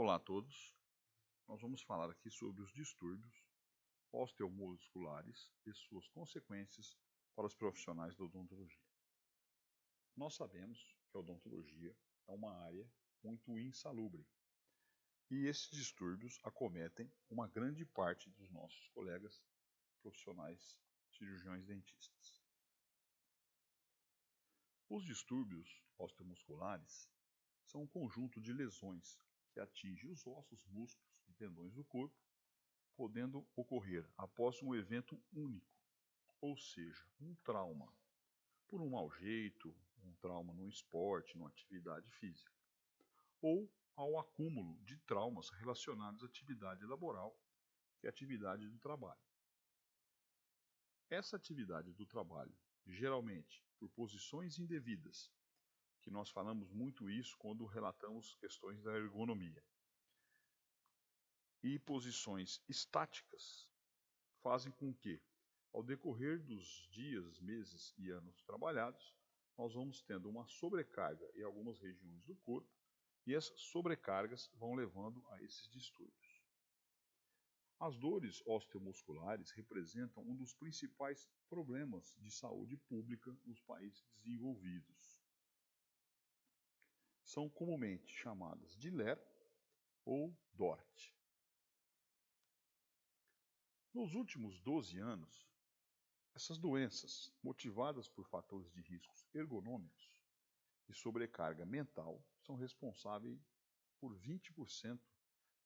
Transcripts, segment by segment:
Olá a todos, nós vamos falar aqui sobre os distúrbios osteomusculares e suas consequências para os profissionais da odontologia. Nós sabemos que a odontologia é uma área muito insalubre e esses distúrbios acometem uma grande parte dos nossos colegas profissionais cirurgiões dentistas. Os distúrbios osteomusculares são um conjunto de lesões que atinge os ossos, músculos e tendões do corpo, podendo ocorrer após um evento único, ou seja, um trauma, por um mau jeito, um trauma no esporte, numa atividade física, ou ao acúmulo de traumas relacionados à atividade laboral, que é a atividade do trabalho. Essa atividade do trabalho, geralmente por posições indevidas, que nós falamos muito isso quando relatamos questões da ergonomia, e posições estáticas fazem com que, ao decorrer dos dias, meses e anos trabalhados, nós vamos tendo uma sobrecarga em algumas regiões do corpo e essas sobrecargas vão levando a esses distúrbios. As dores osteomusculares representam um dos principais problemas de saúde pública nos países desenvolvidos. São comumente chamadas de LER ou DORT. Nos últimos 12 anos, essas doenças, motivadas por fatores de riscos ergonômicos e sobrecarga mental, são responsáveis por 20%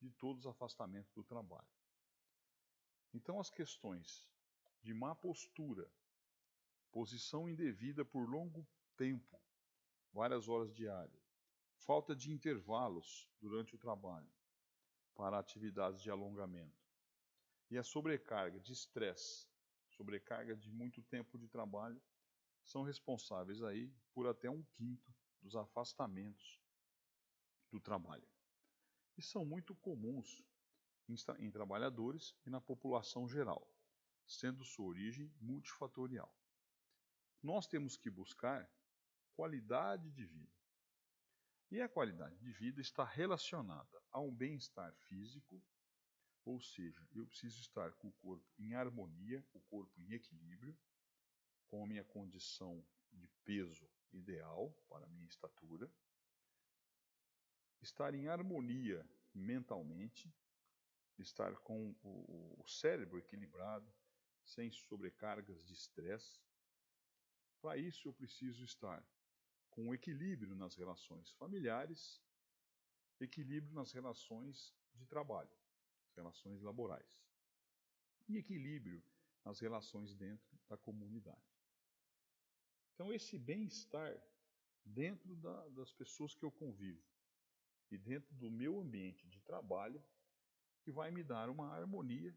de todos os afastamentos do trabalho. Então, as questões de má postura, posição indevida por longo tempo, várias horas diárias, falta de intervalos durante o trabalho para atividades de alongamento e a sobrecarga de estresse, sobrecarga de muito tempo de trabalho, são responsáveis aí por até 1/5 dos afastamentos do trabalho. E são muito comuns em trabalhadores e na população geral, sendo sua origem multifatorial. Nós temos que buscar qualidade de vida. E a qualidade de vida está relacionada a um bem-estar físico, ou seja, eu preciso estar com o corpo em harmonia, o corpo em equilíbrio, com a minha condição de peso ideal para a minha estatura, estar em harmonia mentalmente, estar com o cérebro equilibrado, sem sobrecargas de estresse. Para isso eu preciso estar com equilíbrio nas relações familiares, equilíbrio nas relações de trabalho, relações laborais, e equilíbrio nas relações dentro da comunidade. Então, esse bem-estar dentro das pessoas que eu convivo e dentro do meu ambiente de trabalho, que vai me dar uma harmonia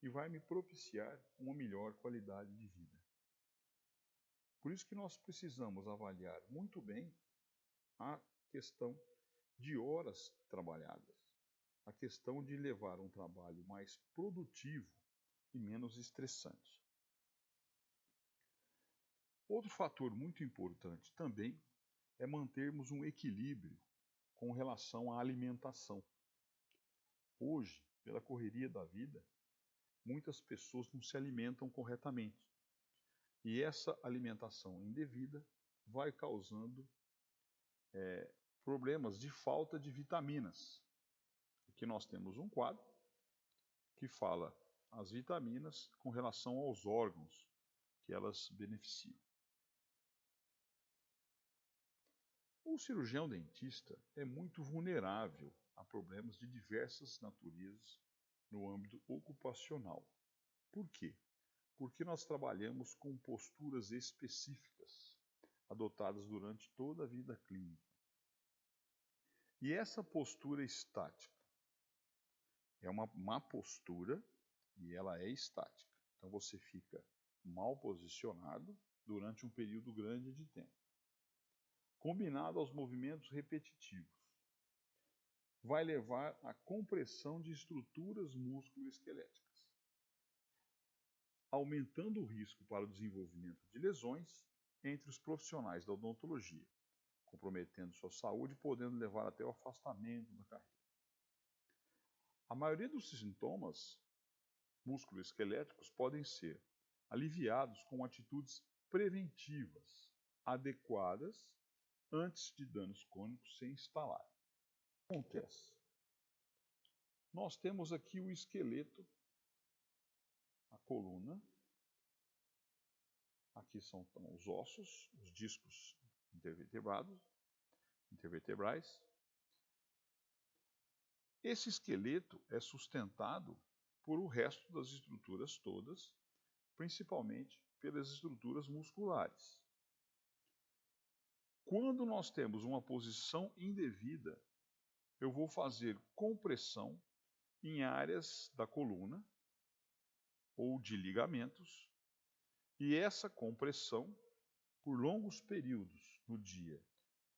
e vai me propiciar uma melhor qualidade de vida. Por isso que nós precisamos avaliar muito bem a questão de horas trabalhadas, a questão de levar um trabalho mais produtivo e menos estressante. Outro fator muito importante também é mantermos um equilíbrio com relação à alimentação. Hoje, pela correria da vida, muitas pessoas não se alimentam corretamente. E essa alimentação indevida vai causando problemas de falta de vitaminas. Aqui nós temos um quadro que fala as vitaminas com relação aos órgãos que elas beneficiam. O cirurgião dentista é muito vulnerável a problemas de diversas naturezas no âmbito ocupacional. Por quê? Porque nós trabalhamos com posturas específicas, adotadas durante toda a vida clínica. E essa postura estática é uma má postura e ela é estática. Então você fica mal posicionado durante um período grande de tempo. Combinado aos movimentos repetitivos, vai levar à compressão de estruturas musculoesqueléticas, aumentando o risco para o desenvolvimento de lesões entre os profissionais da odontologia, comprometendo sua saúde e podendo levar até o afastamento da carreira. A maioria dos sintomas musculoesqueléticos podem ser aliviados com atitudes preventivas adequadas antes de danos crônicos se instalarem. O que acontece? Nós temos aqui o esqueleto, a coluna, aqui são então, os ossos, os discos intervertebrais. Esse esqueleto é sustentado por o resto das estruturas todas, principalmente pelas estruturas musculares. Quando nós temos uma posição indevida, eu vou fazer compressão em áreas da coluna ou de ligamentos, e essa compressão, por longos períodos no dia,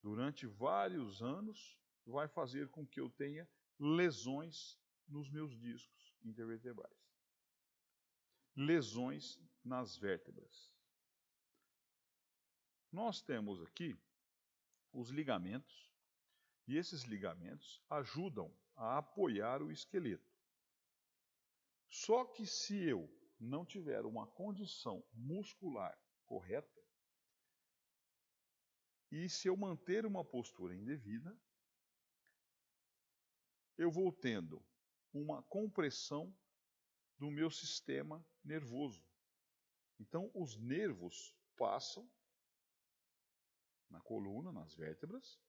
durante vários anos, vai fazer com que eu tenha lesões nos meus discos intervertebrais, lesões nas vértebras. Nós temos aqui os ligamentos, e esses ligamentos ajudam a apoiar o esqueleto. Só que se eu não tiver uma condição muscular correta, e se eu manter uma postura indevida, eu vou tendo uma compressão do meu sistema nervoso. Então, os nervos passam na coluna, nas vértebras,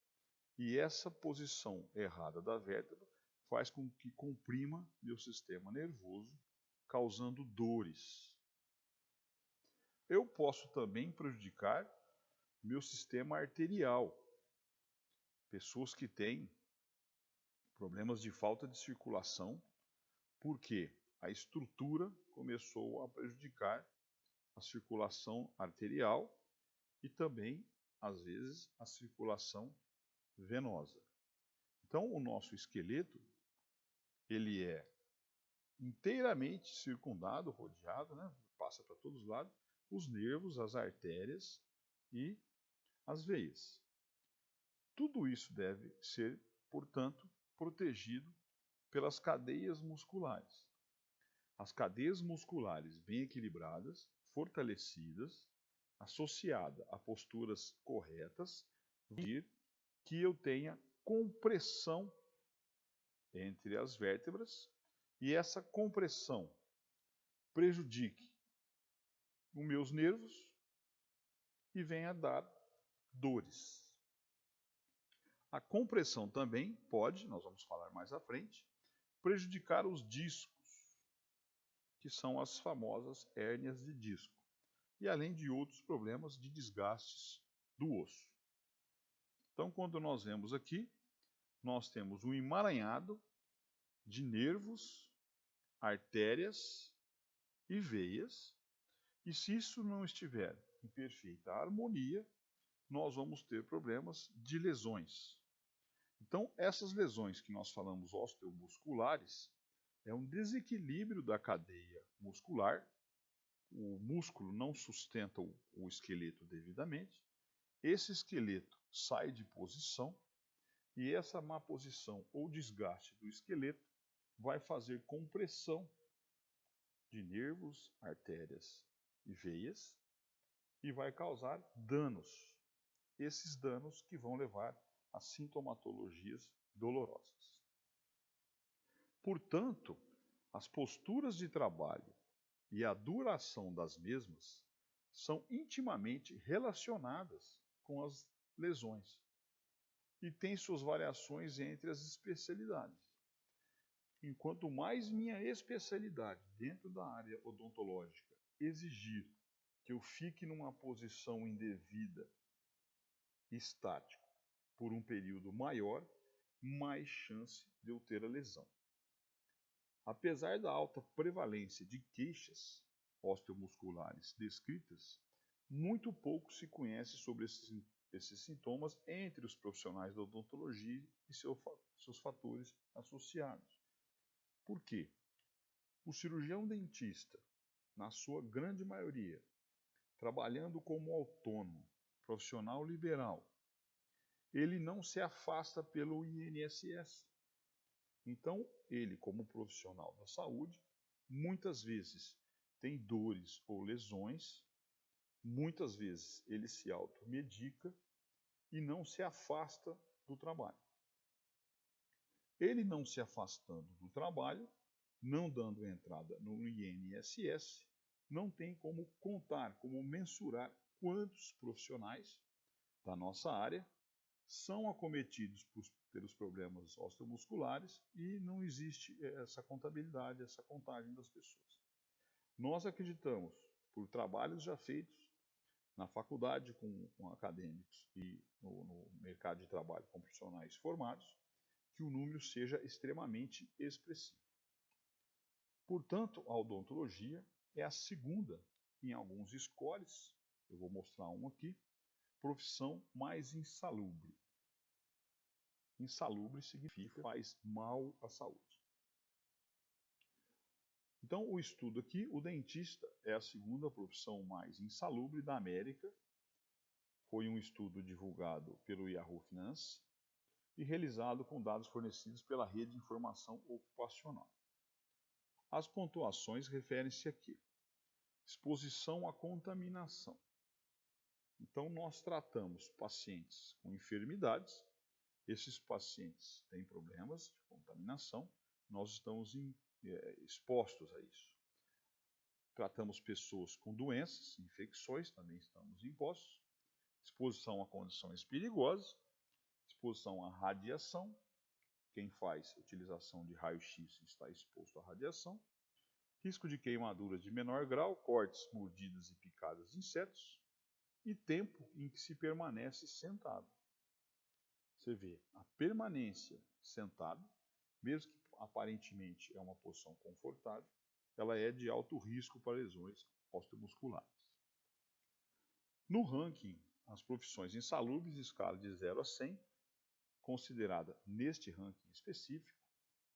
e essa posição errada da vértebra faz com que comprima meu sistema nervoso, causando dores. Eu posso também prejudicar meu sistema arterial. Pessoas que têm problemas de falta de circulação, porque a estrutura começou a prejudicar a circulação arterial e também, às vezes, a circulação venosa. Então, o nosso esqueleto, ele é inteiramente circundado, rodeado, né? Passa para todos os lados, os nervos, as artérias e as veias. Tudo isso deve ser, portanto, protegido pelas cadeias musculares. As cadeias musculares bem equilibradas, fortalecidas, associada a posturas corretas, vir que eu tenha compressão entre as vértebras e essa compressão prejudique os meus nervos e venha a dar dores. A compressão também pode, nós vamos falar mais à frente, prejudicar os discos, que são as famosas hérnias de disco, e além de outros problemas de desgastes do osso. Então, quando nós vemos aqui, nós temos um emaranhado de nervos, artérias e veias, e se isso não estiver em perfeita harmonia, nós vamos ter problemas de lesões. Então, essas lesões que nós falamos osteomusculares, é um desequilíbrio da cadeia muscular, o músculo não sustenta o esqueleto devidamente, esse esqueleto sai de posição, e essa má posição ou desgaste do esqueleto vai fazer compressão de nervos, artérias e veias e vai causar danos. Esses danos que vão levar a sintomatologias dolorosas. Portanto, as posturas de trabalho e a duração das mesmas são intimamente relacionadas com as lesões e têm suas variações entre as especialidades. Enquanto mais minha especialidade dentro da área odontológica exigir que eu fique numa posição indevida, estática, por um período maior, mais chance de eu ter a lesão. Apesar da alta prevalência de queixas osteomusculares descritas, muito pouco se conhece sobre esses sintomas entre os profissionais da odontologia e seus fatores associados. Por quê? O cirurgião dentista, na sua grande maioria, trabalhando como autônomo, profissional liberal, ele não se afasta pelo INSS. Então, ele, como profissional da saúde, muitas vezes tem dores ou lesões, muitas vezes ele se automedica e não se afasta do trabalho. Ele não se afastando do trabalho, não dando entrada no INSS, não tem como contar, como mensurar quantos profissionais da nossa área são acometidos pelos problemas osteomusculares e não existe essa contabilidade, essa contagem das pessoas. Nós acreditamos, por trabalhos já feitos na faculdade com acadêmicos e no mercado de trabalho com profissionais formados, que o número seja extremamente expressivo. Portanto, a odontologia é a segunda, em alguns scores, eu vou mostrar um aqui, profissão mais insalubre. Insalubre significa faz mal à saúde. Então, o estudo aqui, o dentista é a segunda profissão mais insalubre da América. Foi um estudo divulgado pelo Yahoo Finance e realizado com dados fornecidos pela Rede de Informação Ocupacional. As pontuações referem-se aqui. Exposição à contaminação. Então, nós tratamos pacientes com enfermidades. Esses pacientes têm problemas de contaminação. Nós estamos expostos a isso. Tratamos pessoas com doenças, infecções, também estamos impostos. Exposição a condições perigosas. Exposição à radiação. Quem faz utilização de raio-x está exposto à radiação. Risco de queimaduras de menor grau, cortes, mordidas e picadas de insetos. E tempo em que se permanece sentado. Você vê, a permanência sentado, mesmo que aparentemente é uma posição confortável, ela é de alto risco para lesões osteomusculares. No ranking, as profissões insalubres, escala de 0 a 100, considerada neste ranking específico,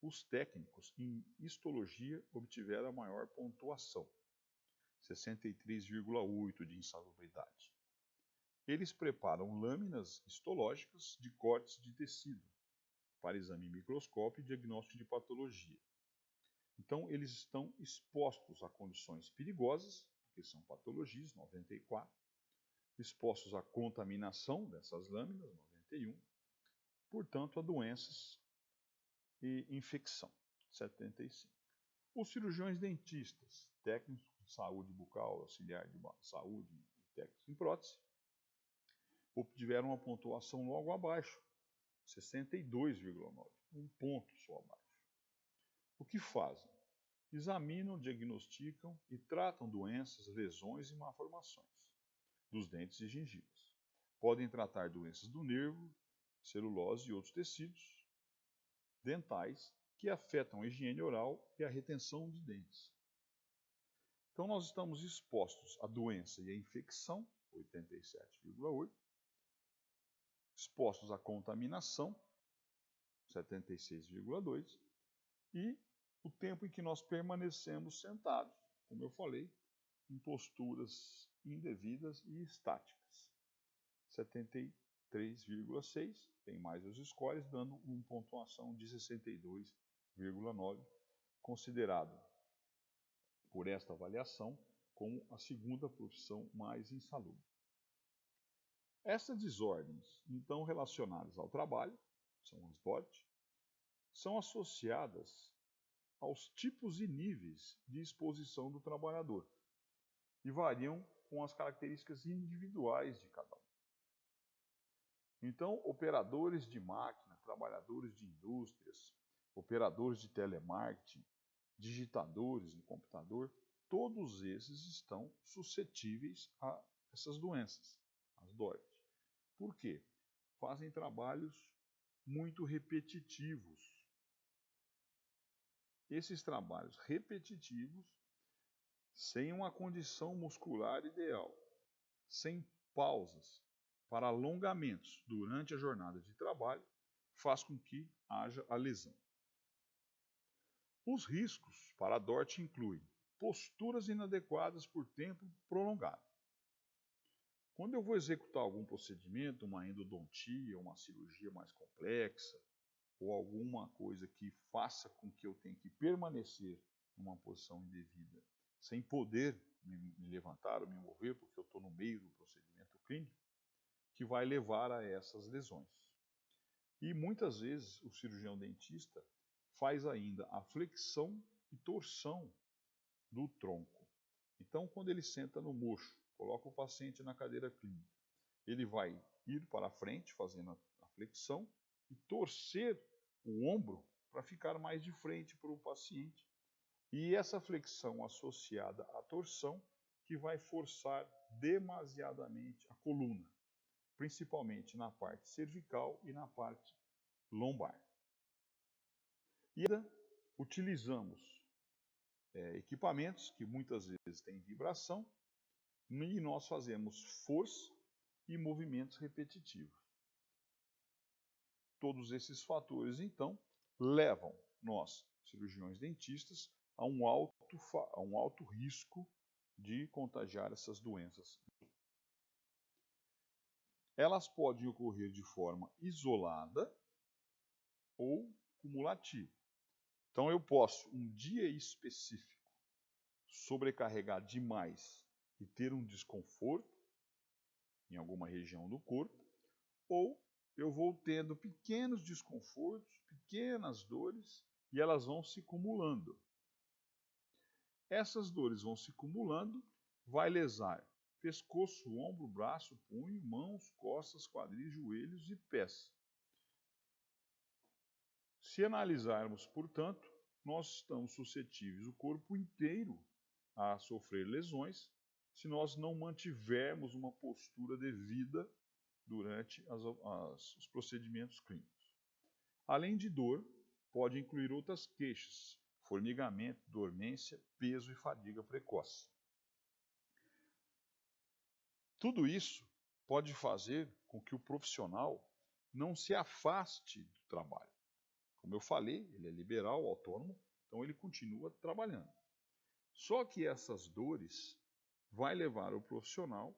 os técnicos em histologia obtiveram a maior pontuação, 63,8 de insalubridade. Eles preparam lâminas histológicas de cortes de tecido para exame microscópio e diagnóstico de patologia. Então, eles estão expostos a condições perigosas, que são patologias, 94, expostos à contaminação dessas lâminas, 91, portanto, a doenças e infecção, 75. Os cirurgiões dentistas, técnicos de saúde bucal, auxiliar de saúde e técnicos em prótese, obtiveram uma pontuação logo abaixo, 62,9, um ponto só abaixo. O que fazem? Examinam, diagnosticam e tratam doenças, lesões e malformações dos dentes e gengivas. Podem tratar doenças do nervo, celulose e outros tecidos dentais que afetam a higiene oral e a retenção de dentes. Então, nós estamos expostos à doença e à infecção, 87,8, expostos à contaminação, 76,2, e o tempo em que nós permanecemos sentados, como eu falei, em posturas indevidas e estáticas, 73,6, tem mais os scores, dando uma pontuação de 62,9, considerado por esta avaliação como a segunda profissão mais insalubre. Essas desordens, então relacionadas ao trabalho, são as DORT, são associadas aos tipos e níveis de exposição do trabalhador e variam com as características individuais de cada um. Então, operadores de máquina, trabalhadores de indústrias, operadores de telemarketing, digitadores no computador, todos esses estão suscetíveis a essas doenças, as DORT. Por quê? Fazem trabalhos muito repetitivos. Esses trabalhos repetitivos, sem uma condição muscular ideal, sem pausas para alongamentos durante a jornada de trabalho, faz com que haja a lesão. Os riscos para a DORT incluem posturas inadequadas por tempo prolongado. Quando eu vou executar algum procedimento, uma endodontia, uma cirurgia mais complexa, ou alguma coisa que faça com que eu tenha que permanecer numa posição indevida, sem poder me levantar ou me mover, porque eu estou no meio do procedimento clínico, que vai levar a essas lesões. E muitas vezes o cirurgião dentista faz ainda a flexão e torção do tronco. Então, quando ele senta no mocho, coloca o paciente na cadeira clínica, ele vai ir para a frente, fazendo a flexão, e torcer o ombro para ficar mais de frente para o paciente. E essa flexão associada à torção que vai forçar demasiadamente a coluna, principalmente na parte cervical e na parte lombar. E utilizamos equipamentos que muitas vezes têm vibração e nós fazemos força e movimentos repetitivos. Todos esses fatores, então, levam nós, cirurgiões dentistas, a um alto risco de contagiar essas doenças. Elas podem ocorrer de forma isolada ou cumulativa. Então, eu posso, um dia específico, sobrecarregar demais e ter um desconforto em alguma região do corpo, ou eu vou tendo pequenos desconfortos, pequenas dores, e elas vão se acumulando. Essas dores vão se acumulando, vai lesar pescoço, ombro, braço, punho, mãos, costas, quadris, joelhos e pés. Se analisarmos, portanto, nós estamos suscetíveis o corpo inteiro a sofrer lesões se nós não mantivermos uma postura devida durante os procedimentos clínicos. Além de dor, pode incluir outras queixas, formigamento, dormência, peso e fadiga precoce. Tudo isso pode fazer com que o profissional não se afaste do trabalho. Como eu falei, ele é liberal, autônomo, então ele continua trabalhando. Só que essas dores vai levar o profissional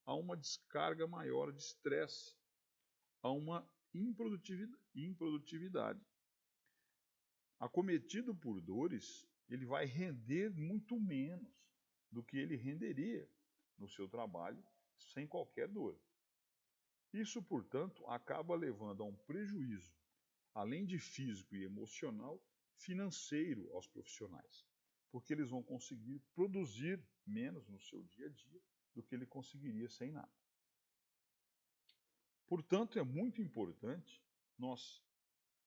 a uma descarga maior de estresse, a uma improdutividade. Acometido por dores, ele vai render muito menos do que ele renderia no seu trabalho sem qualquer dor. Isso, portanto, acaba levando a um prejuízo, além de físico e emocional, financeiro aos profissionais, porque eles vão conseguir produzir menos no seu dia a dia do que ele conseguiria sem nada. Portanto, é muito importante nós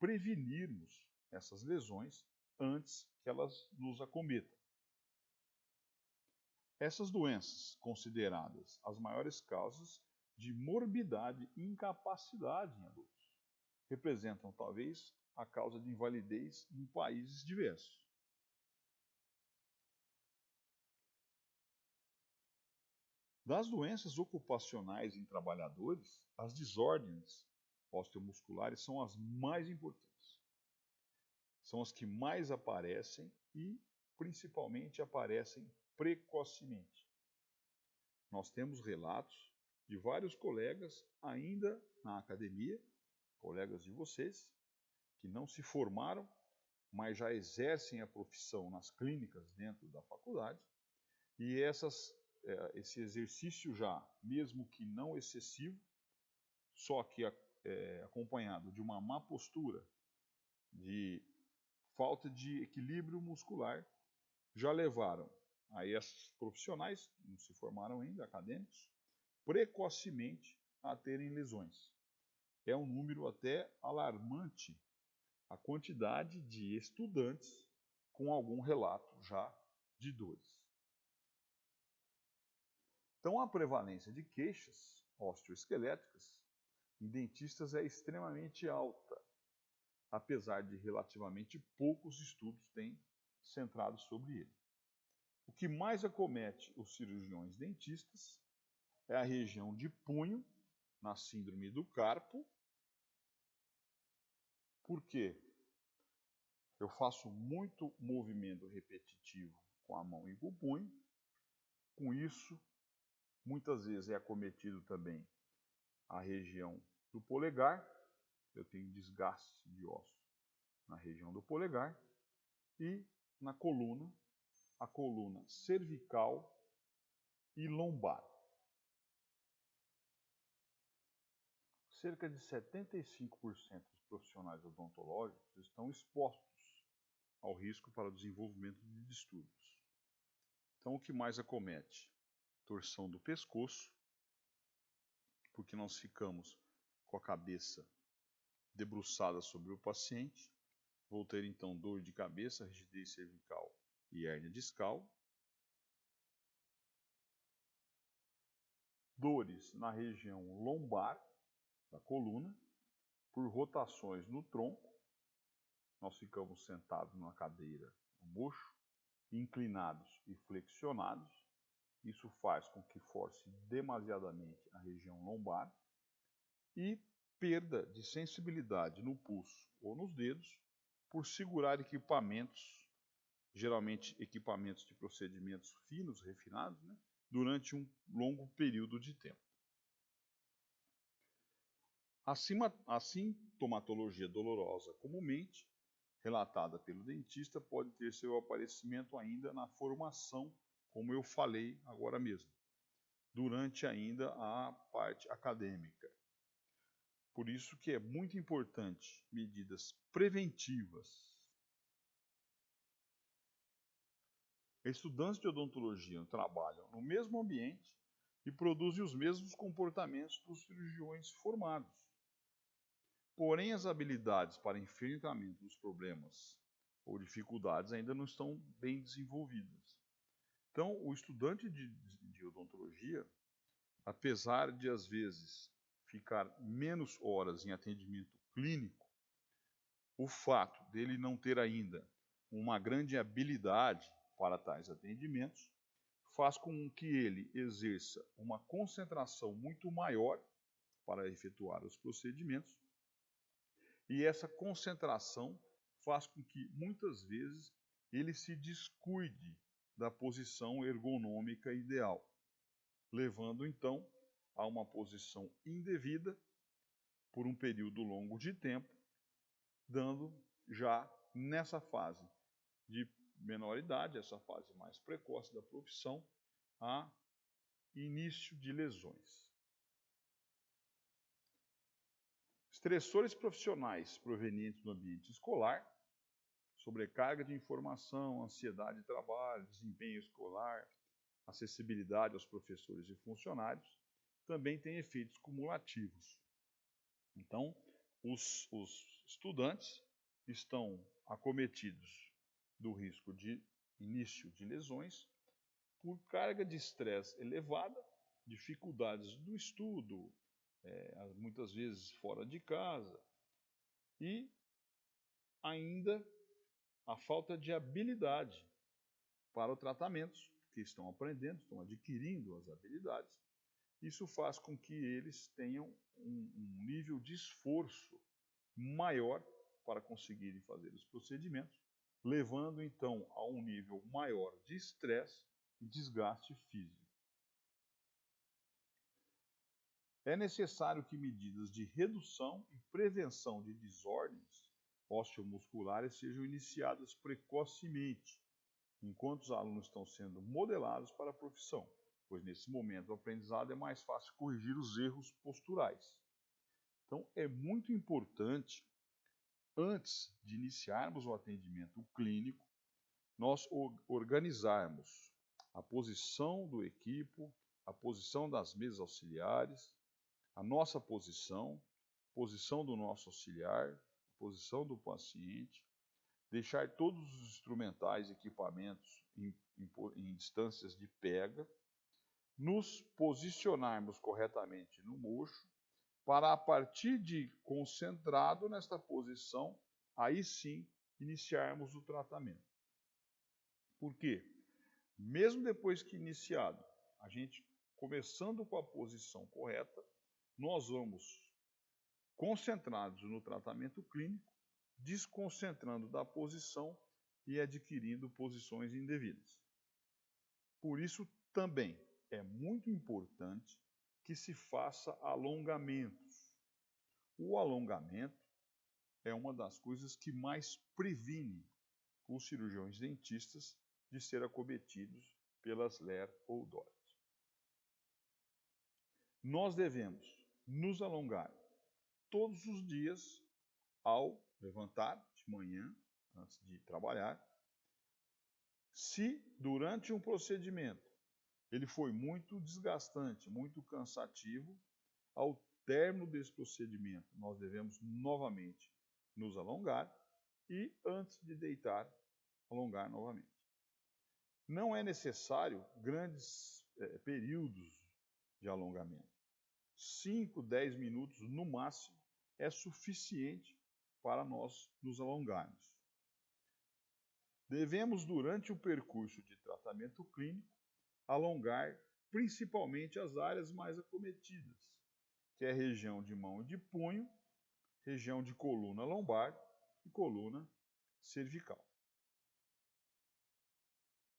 prevenirmos essas lesões antes que elas nos acometam. Essas doenças, consideradas as maiores causas de morbidade e incapacidade em adultos, representam talvez a causa de invalidez em países diversos. Das doenças ocupacionais em trabalhadores, as desordens osteomusculares são as mais importantes. São as que mais aparecem e, principalmente, aparecem precocemente. Nós temos relatos de vários colegas ainda na academia, colegas de vocês, que não se formaram, mas já exercem a profissão nas clínicas dentro da faculdade, e esse exercício já, mesmo que não excessivo, só que acompanhado de uma má postura, de falta de equilíbrio muscular, já levaram a esses profissionais, não se formaram ainda, acadêmicos, precocemente a terem lesões. É um número até alarmante a quantidade de estudantes com algum relato já de dores. Então, a prevalência de queixas osteoesqueléticas em dentistas é extremamente alta, apesar de relativamente poucos estudos terem centrado sobre ele. O que mais acomete os cirurgiões dentistas é a região de punho, na síndrome do carpo. Por quê? Eu faço muito movimento repetitivo com a mão e com o punho. Com isso, muitas vezes é acometido também a região do polegar. Eu tenho desgaste de ossos na região do polegar, e na coluna, a coluna cervical e lombar. Cerca de 75% dos profissionais odontológicos estão expostos ao risco para o desenvolvimento de distúrbios. Então, o que mais acomete? Torção do pescoço, porque nós ficamos com a cabeça debruçada sobre o paciente. Vou ter então dor de cabeça, rigidez cervical e hérnia discal. Dores na região lombar da coluna, por rotações no tronco. Nós ficamos sentados numa cadeira no mocho, inclinados e flexionados. Isso faz com que force demasiadamente a região lombar. E perda de sensibilidade no pulso ou nos dedos por segurar equipamentos, geralmente equipamentos de procedimentos finos, refinados, durante um longo período de tempo. A sintomatologia dolorosa comumente relatada pelo dentista pode ter seu aparecimento ainda na formação, como eu falei agora mesmo, durante ainda a parte acadêmica. Por isso que é muito importante medidas preventivas. Estudantes de odontologia trabalham no mesmo ambiente e produzem os mesmos comportamentos dos cirurgiões formados. Porém, as habilidades para enfrentamento dos problemas ou dificuldades ainda não estão bem desenvolvidas. Então, o estudante de odontologia, apesar de às vezes ficar menos horas em atendimento clínico, o fato dele não ter ainda uma grande habilidade para tais atendimentos faz com que ele exerça uma concentração muito maior para efetuar os procedimentos, e essa concentração faz com que muitas vezes ele se descuide da posição ergonômica ideal, levando então a uma posição indevida por um período longo de tempo, dando já nessa fase de menor idade, essa fase mais precoce da profissão, a início de lesões. Estressores profissionais provenientes do ambiente escolar, sobrecarga de informação, ansiedade de trabalho, desempenho escolar, acessibilidade aos professores e funcionários, também têm efeitos cumulativos. Então, os estudantes estão acometidos do risco de início de lesões por carga de estresse elevada, dificuldades do estudo, muitas vezes fora de casa, e ainda a falta de habilidade para o tratamento, que estão aprendendo, estão adquirindo as habilidades. Isso faz com que eles tenham um nível de esforço maior para conseguirem fazer os procedimentos, levando então a um nível maior de estresse e desgaste físico. É necessário que medidas de redução e prevenção de desordens osteomusculares sejam iniciadas precocemente, enquanto os alunos estão sendo modelados para a profissão, pois nesse momento do aprendizado é mais fácil corrigir os erros posturais. Então, é muito importante, antes de iniciarmos o atendimento clínico, nós organizarmos a posição do equipo, a posição das mesas auxiliares, a nossa posição do nosso auxiliar, posição do paciente, deixar todos os instrumentais e equipamentos em distâncias de pega, nos posicionarmos corretamente no mocho, para a partir de concentrado nesta posição, aí sim iniciarmos o tratamento. Por quê? Mesmo depois que iniciado, a gente começando com a posição correta, nós vamos concentrados no tratamento clínico, desconcentrando da posição e adquirindo posições indevidas. Por isso também é muito importante que se faça alongamentos. O alongamento é uma das coisas que mais previne os cirurgiões dentistas de ser acometidos pelas LER ou DORT. Nós devemos nos alongar todos os dias ao levantar de manhã, antes de trabalhar. Se durante um procedimento ele foi muito desgastante, muito cansativo, ao término desse procedimento nós devemos novamente nos alongar e antes de deitar, alongar novamente. Não é necessário grandes períodos de alongamento. 5, 10 minutos no máximo é suficiente para nós nos alongarmos. Devemos, durante o percurso de tratamento clínico, alongar principalmente as áreas mais acometidas, que é a região de mão e de punho, região de coluna lombar e coluna cervical.